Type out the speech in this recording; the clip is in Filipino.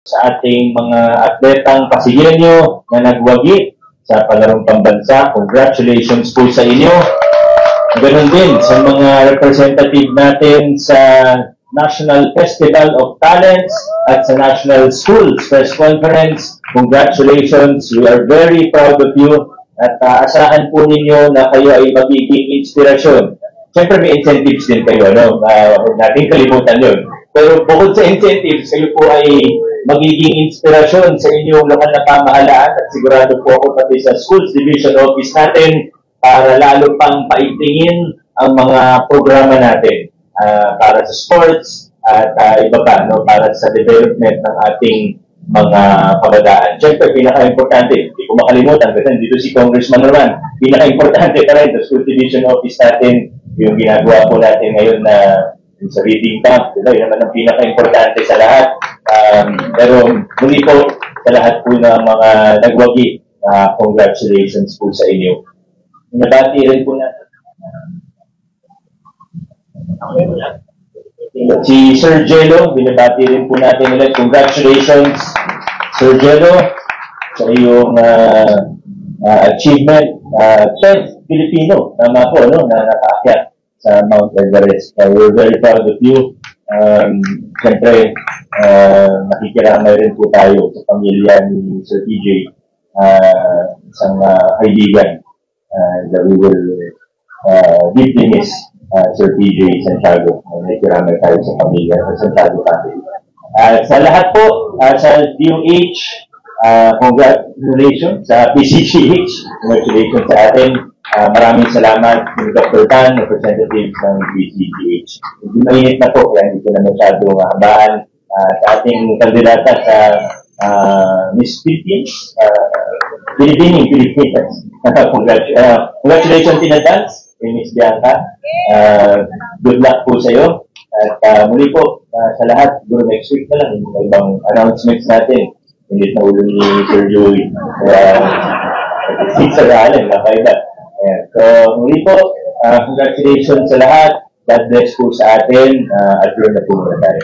sa ating mga atletang Pasigenyo na nagwagi sa palarong pambansa. Congratulations po sa inyo. Ganun din sa mga representative natin sa National Festival of Talents at sa National Schools Press Conference. Congratulations. We are very proud of you at asahan po ninyo na kayo ay magiging inspirasyon. Siyempre may incentives din kayo, no? Huwag natin kalimutan yun. Pero bukod sa incentives, kayo po ay magiging inspirasyon sa inyong lokal na pamahalaan at sigurado po ako pati sa Schools Division Office natin para lalo pang paigtingin ang mga programa natin para sa sports at iba pa, no? Para sa development ng ating mga kabataan. Siyempre, pinaka-importante, hindi ko makalimutan kasi dito si Congressman Roman, pinaka-importante pa rin sa School Division Office natin, yung ginagawa po natin ngayon na sa reading camp, diba? Yun naman ang pinaka-importante sa lahat. Pero muli po sa lahat po ng mga nagwagi, congratulations po sa inyo. Nabati rin po natin. Si Sir Jello, binabati rin po natin ulit. Congratulations, Sir Jello, sa iyong achievement. 10th Filipino, tama po, no, na nakaakyat sa Mount Everest. We're very proud of you. Siyempre, nakikiramay rin po tayo sa pamilya ni Sir PJ, isang kaibigan that we will deeply miss. Sir PJ Santiago, nakikiramay tayo sa pamilya sa Santiago family. Sa lahat po, sa DOH, congratulations sa PCCH, congratulations sa atin. Maraming salamat kay Dr. Tan, representative ng PCCH. Hindi mainit na po, kaya hindi ko na masyadong habaan sa ating kandidata sa Miss Philippines, Philippines. Congratulations in advance, Miss Bianca. Good luck po sa iyo. At muli po, sa lahat, siguro next week na lang, yung ibang announcements natin. Hindi na ulo ni Sir Joey. Sa Allen, nakaiba. So, muli po, congratulations sa lahat. God bless po sa atin. At yun na po muna tayo.